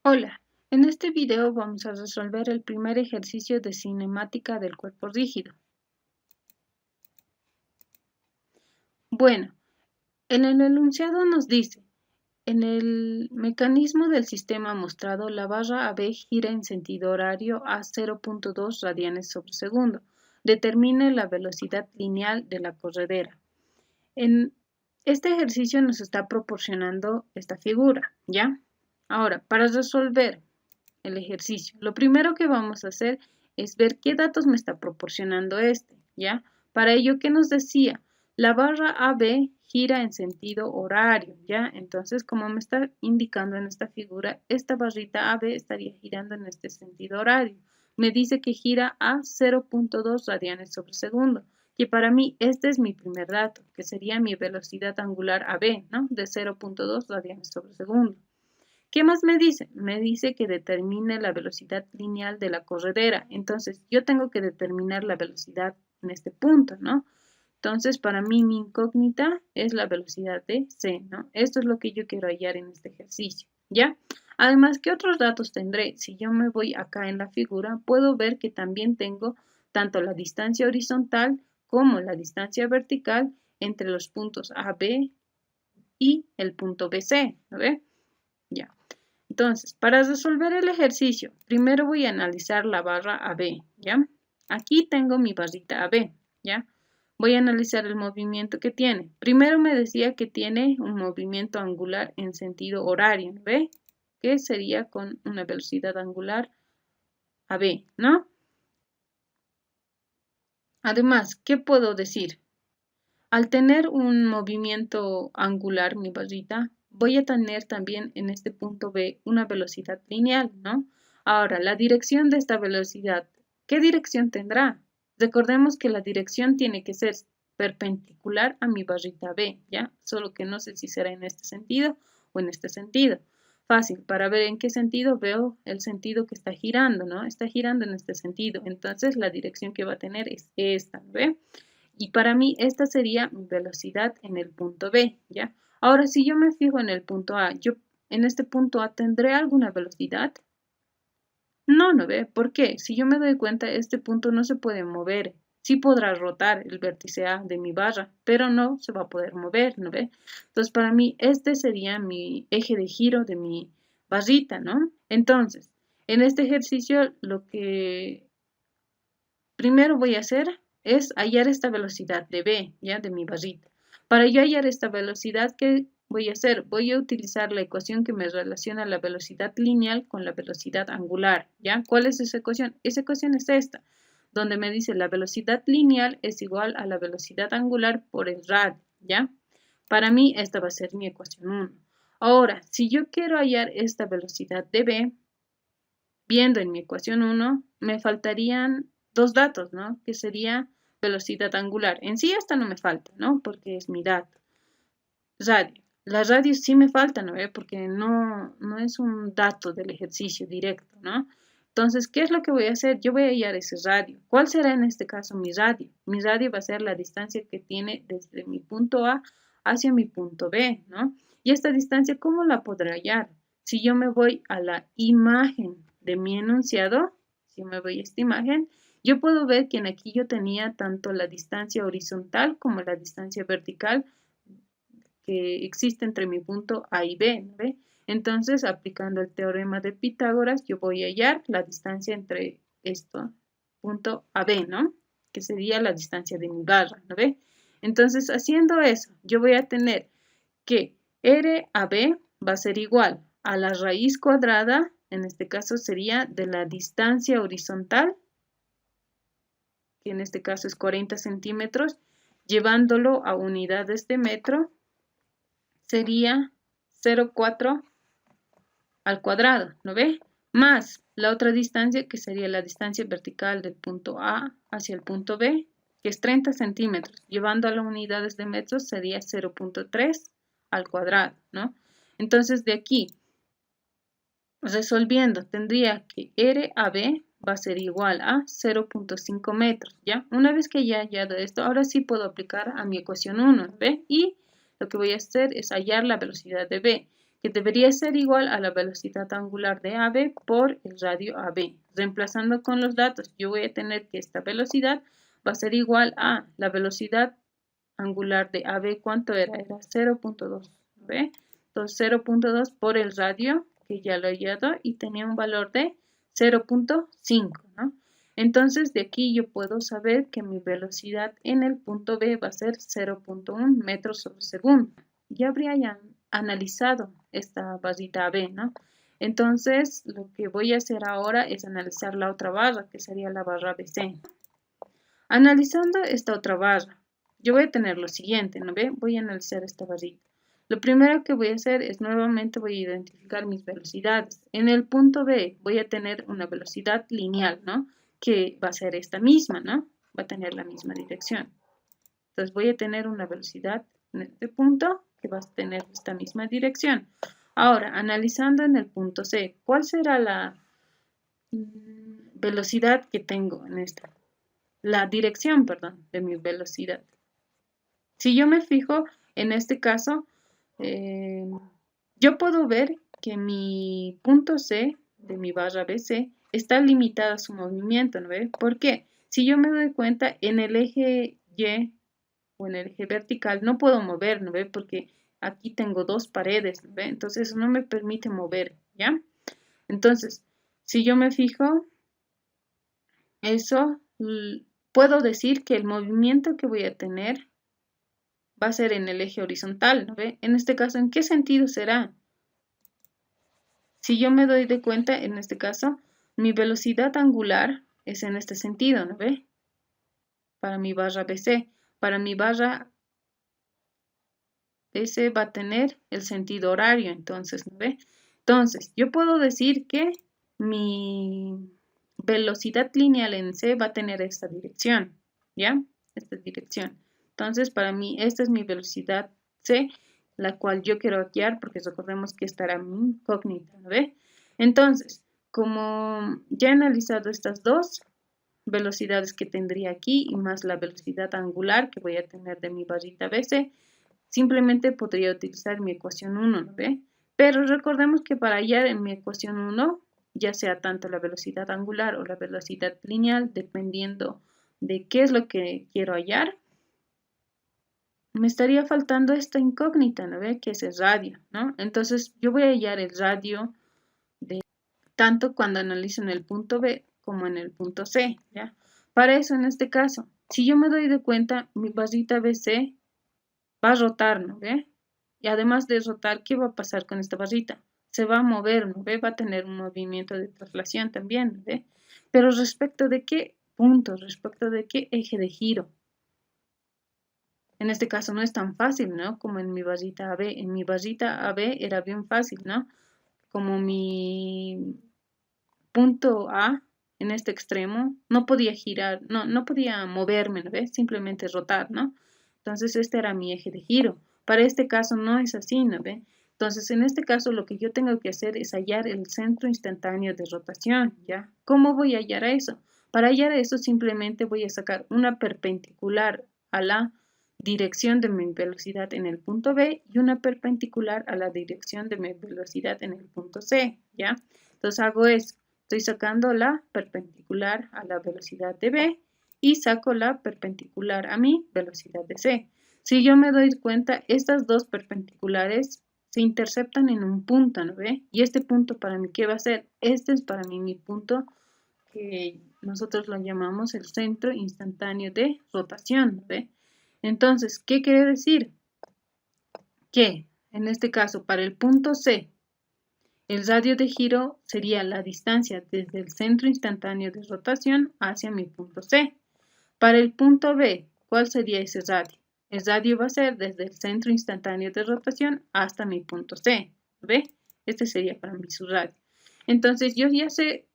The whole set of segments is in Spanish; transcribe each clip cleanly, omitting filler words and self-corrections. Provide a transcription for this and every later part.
Hola, en este video vamos a resolver el primer ejercicio de cinemática del cuerpo rígido. Bueno, en el enunciado nos dice, en el mecanismo del sistema mostrado, la barra AB gira en sentido horario a 0.2 radianes sobre segundo. Determine la velocidad lineal de la corredera. En este ejercicio nos está proporcionando esta figura, ¿ya? Ahora, para resolver el ejercicio, lo primero que vamos a hacer es ver qué datos me está proporcionando ¿ya? Para ello, ¿qué nos decía? La barra AB gira en sentido horario, ¿ya? Entonces, como me está indicando en esta figura, esta barrita AB estaría girando en este sentido horario. Me dice que gira a 0.2 radianes sobre segundo, que para mí este es mi primer dato, que sería mi velocidad angular AB, ¿no? De 0.2 radianes sobre segundo. ¿Qué más me dice? Me dice que determine la velocidad lineal de la corredera. Entonces, yo tengo que determinar la velocidad en este punto, ¿no? Entonces, para mí, mi incógnita es la velocidad de C, ¿no? Esto es lo que yo quiero hallar en este ejercicio, ¿ya? Además, ¿qué otros datos tendré? Si yo me voy acá en la figura, puedo ver que también tengo tanto la distancia horizontal como la distancia vertical entre los puntos AB y el punto BC, ¿no ve? Ya. Entonces, para resolver el ejercicio, primero voy a analizar la barra AB, ¿ya? Aquí tengo mi barrita AB, ¿ya? Voy a analizar el movimiento que tiene. Primero me decía que tiene un movimiento angular en sentido horario, ¿ve? Que sería con una velocidad angular AB, ¿no? Además, ¿qué puedo decir? Al tener un movimiento angular, mi barrita, voy a tener también en este punto B una velocidad lineal, ¿no? Ahora, la dirección de esta velocidad, ¿qué dirección tendrá? Recordemos que la dirección tiene que ser perpendicular a mi barrita B, ¿ya? Solo que no sé si será en este sentido o en este sentido. Fácil, para ver en qué sentido veo el sentido que está girando, ¿no? Está girando en este sentido, entonces la dirección que va a tener es esta, ¿ve? Y para mí esta sería mi velocidad en el punto B, ¿ya? Ahora, si yo me fijo en el punto A, yo en este punto A tendré alguna velocidad. No, ¿no ve? ¿Por qué? Si yo me doy cuenta, este punto no se puede mover. Sí podrá rotar el vértice A de mi barra, pero no se va a poder mover, ¿no ve? Entonces, para mí, este sería mi eje de giro de mi barrita, ¿no? Entonces, en este ejercicio, lo que primero voy a hacer es hallar esta velocidad de B, ¿ya? De mi barrita. Para yo hallar esta velocidad, ¿qué voy a hacer? Voy a utilizar la ecuación que me relaciona la velocidad lineal con la velocidad angular, ¿ya? ¿Cuál es esa ecuación? Esa ecuación es esta, donde me dice la velocidad lineal es igual a la velocidad angular por el radio, ¿ya? Para mí, esta va a ser mi ecuación 1. Ahora, si yo quiero hallar esta velocidad de B, viendo en mi ecuación 1, me faltarían dos datos, ¿no? Que sería velocidad angular. En sí esta no me falta, ¿no? Porque es mi dato. Radio. La radio sí me falta, ¿no? Porque no es un dato del ejercicio directo, ¿no? Entonces, ¿qué es lo que voy a hacer? Yo voy a hallar ese radio. ¿Cuál será en este caso mi radio? Mi radio va a ser la distancia que tiene desde mi punto A hacia mi punto B, ¿no? Y esta distancia, ¿cómo la podré hallar? Si yo me voy a la imagen de mi enunciado, si me voy a esta imagen, yo puedo ver que en aquí yo tenía tanto la distancia horizontal como la distancia vertical que existe entre mi punto A y B, ¿no ve? Entonces, aplicando el teorema de Pitágoras, yo voy a hallar la distancia entre esto, punto AB, ¿no? Que sería la distancia de mi barra, ¿no ve? Entonces, haciendo eso, yo voy a tener que RAB va a ser igual a la raíz cuadrada, en este caso sería de la distancia horizontal, que en este caso es 40 centímetros, llevándolo a unidades de metro, sería 0,4 al cuadrado, ¿no ve? Más la otra distancia, que sería la distancia vertical del punto A hacia el punto B, que es 30 centímetros. Llevando a las unidades de metros sería 0,3 al cuadrado, ¿no? Entonces, de aquí, resolviendo, tendría que RAB va a ser igual a 0,5 metros, ¿ya? Una vez que ya he hallado esto, ahora sí puedo aplicar a mi ecuación 1, ¿ve? Y lo que voy a hacer es hallar la velocidad de B, que debería ser igual a la velocidad angular de AB por el radio AB. Reemplazando con los datos, yo voy a tener que esta velocidad va a ser igual a la velocidad angular de AB. ¿Cuánto era? Era 0.2. ¿Ve? Entonces 0.2 por el radio, que ya lo he hallado, y tenía un valor de 0.5, ¿no? Entonces de aquí yo puedo saber que mi velocidad en el punto B va a ser 0.1 metros sobre segundo. Ya habría analizado esta barrita B, ¿no? Entonces lo que voy a hacer ahora es analizar la otra barra, que sería la barra BC. Analizando esta otra barra, yo voy a tener lo siguiente, ¿no ve? Voy a analizar esta barrita. Lo primero que voy a hacer es nuevamente voy a identificar mis velocidades. En el punto B voy a tener una velocidad lineal, ¿no? Que va a ser esta misma, ¿no? Va a tener la misma dirección. Entonces voy a tener una velocidad en este punto que va a tener esta misma dirección. Ahora, analizando en el punto C, ¿cuál será la velocidad que tengo en esta? La dirección, perdón, de mi velocidad. Si yo me fijo, en este caso, yo puedo ver que mi punto C de mi barra BC está limitada a su movimiento, ¿no ve? ¿Por qué? Si yo me doy cuenta, en el eje Y o en el eje vertical no puedo mover, ¿no ve? Porque aquí tengo dos paredes, ¿no ve? Entonces eso no me permite mover, ¿ya? Entonces, si yo me fijo, eso puedo decir que el movimiento que voy a tener va a ser en el eje horizontal, ¿no ve? En este caso, ¿en qué sentido será? Si yo me doy de cuenta, en este caso, mi velocidad angular es en este sentido, ¿no ve? Para mi barra BC. Para mi barra BC va a tener el sentido horario, entonces, ¿no ve? Entonces, yo puedo decir que mi velocidad lineal en C va a tener esta dirección, ¿ya? Esta dirección. Entonces, para mí, esta es mi velocidad C, la cual yo quiero hallar, porque recordemos que esta era mi incógnita, ¿no ve? Entonces, como ya he analizado estas dos velocidades que tendría aquí, y más la velocidad angular que voy a tener de mi barrita BC, simplemente podría utilizar mi ecuación 1, ¿no ve? Pero recordemos que para hallar en mi ecuación 1, ya sea tanto la velocidad angular o la velocidad lineal, dependiendo de qué es lo que quiero hallar, me estaría faltando esta incógnita, ¿no ve? Que es el radio, ¿no? Entonces yo voy a hallar el radio de tanto cuando analizo en el punto B como en el punto C, ¿ya? Para eso, en este caso, si yo me doy de cuenta, mi barrita BC va a rotar, ¿no ve? Y además de rotar, ¿qué va a pasar con esta barrita? Se va a mover, ¿no ve? Va a tener un movimiento de traslación también, ¿no ve? Pero respecto de qué punto, respecto de qué eje de giro. En este caso no es tan fácil, ¿no? Como en mi barrita AB. En mi barrita AB era bien fácil, ¿no? Como mi punto A en este extremo no podía girar, no podía moverme, ¿no ves? Simplemente rotar, ¿no? Entonces este era mi eje de giro. Para este caso no es así, ¿no ve? Entonces en este caso lo que yo tengo que hacer es hallar el centro instantáneo de rotación, ¿ya? ¿Cómo voy a hallar eso? Para hallar eso simplemente voy a sacar una perpendicular a la dirección de mi velocidad en el punto B y una perpendicular a la dirección de mi velocidad en el punto C, ¿ya? Entonces hago eso. Estoy sacando la perpendicular a la velocidad de B y saco la perpendicular a mi velocidad de C. Si yo me doy cuenta, estas dos perpendiculares se interceptan en un punto, ¿no ve? Y este punto para mí, ¿qué va a ser? Este es para mí mi punto que nosotros lo llamamos el centro instantáneo de rotación, ¿no ve? Entonces, ¿qué quiere decir? Que en este caso, para el punto C, el radio de giro sería la distancia desde el centro instantáneo de rotación hacia mi punto C. Para el punto B, ¿cuál sería ese radio? El radio va a ser desde el centro instantáneo de rotación hasta mi punto C. ¿Ve? Este sería para mí su radio. Entonces yo ya sé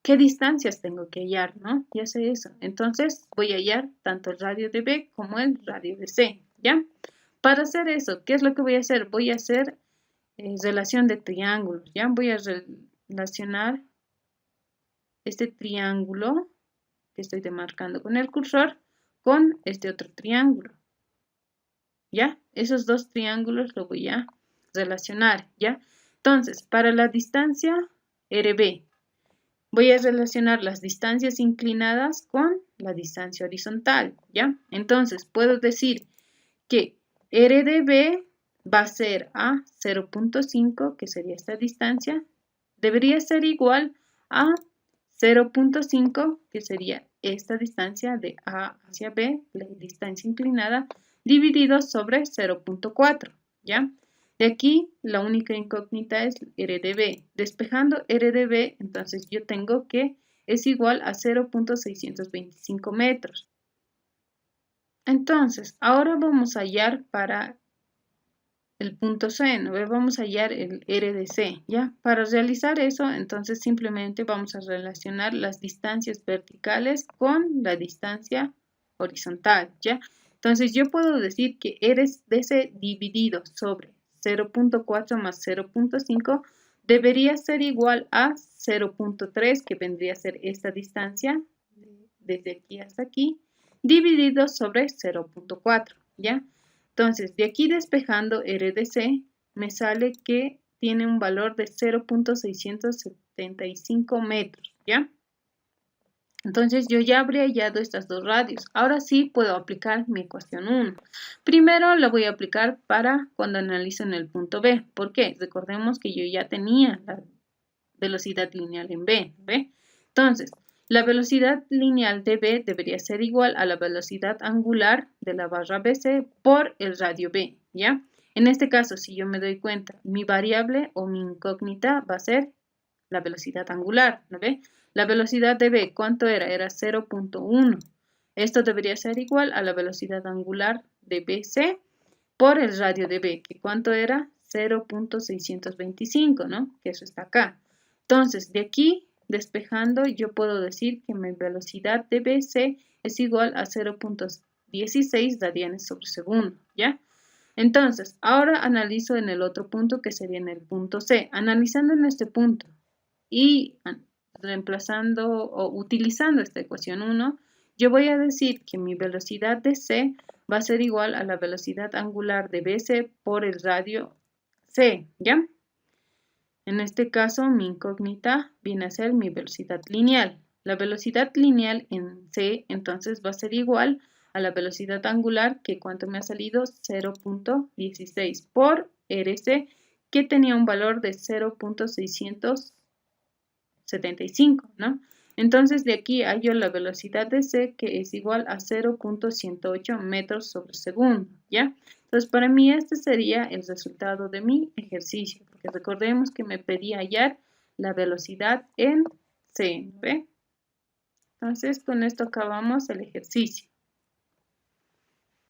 qué distancias tengo que hallar, ¿no? Ya sé eso. Entonces voy a hallar tanto el radio de B como el radio de C, ¿ya? Para hacer eso, ¿qué es lo que voy a hacer? Voy a hacer relación de triángulos, ¿ya? Voy a relacionar este triángulo que estoy demarcando con el cursor con este otro triángulo, ¿ya? Esos dos triángulos lo voy a relacionar, ¿ya? Entonces, para la distancia RB, voy a relacionar las distancias inclinadas con la distancia horizontal, ¿ya? Entonces, puedo decir que R de B va a ser a 0.5, que sería esta distancia, debería ser igual a 0.5, que sería esta distancia de A hacia B, la distancia inclinada, dividido sobre 0.4, ¿ya? De aquí, la única incógnita es R de B. Despejando R de B, entonces yo tengo que es igual a 0.625 metros. Entonces, ahora vamos a hallar para el punto C, ¿no? Vamos a hallar el R de C, ¿ya? Para realizar eso, entonces simplemente vamos a relacionar las distancias verticales con la distancia horizontal, ¿ya? Entonces yo puedo decir que R de C dividido sobre 0.4 más 0.5 debería ser igual a 0.3, que vendría a ser esta distancia, desde aquí hasta aquí, dividido sobre 0.4, ¿ya? Entonces, de aquí despejando R de C, me sale que tiene un valor de 0.675 metros, ¿ya? Entonces, yo ya habría hallado estas dos radios. Ahora sí puedo aplicar mi ecuación 1. Primero la voy a aplicar para cuando analizo en el punto B. ¿Por qué? Recordemos que yo ya tenía la velocidad lineal en B, ¿ve? Entonces, la velocidad lineal de B debería ser igual a la velocidad angular de la barra BC por el radio B, ¿ya? En este caso, si yo me doy cuenta, mi variable o mi incógnita va a ser la velocidad angular, ¿no ve? La velocidad de B, ¿cuánto era? Era 0.1. Esto debería ser igual a la velocidad angular de BC por el radio de B, que ¿cuánto era? 0.625, ¿no? Que eso está acá. Entonces, de aquí, despejando, yo puedo decir que mi velocidad de BC es igual a 0.16 radianes sobre segundo, ¿ya? Entonces, ahora analizo en el otro punto, que sería en el punto C. Analizando en este punto y reemplazando o utilizando esta ecuación 1, yo voy a decir que mi velocidad de C va a ser igual a la velocidad angular de BC por el radio C, ¿ya? En este caso, mi incógnita viene a ser mi velocidad lineal. La velocidad lineal en C, entonces, va a ser igual a la velocidad angular, que ¿cuánto me ha salido? 0.16 por RC, que tenía un valor de 0.675, ¿no? Entonces, de aquí hallo la velocidad de C, que es igual a 0.108 metros sobre segundo, ¿ya? Entonces, para mí este sería el resultado de mi ejercicio, porque recordemos que me pedía hallar la velocidad en C, ¿ve? Entonces, con esto acabamos el ejercicio.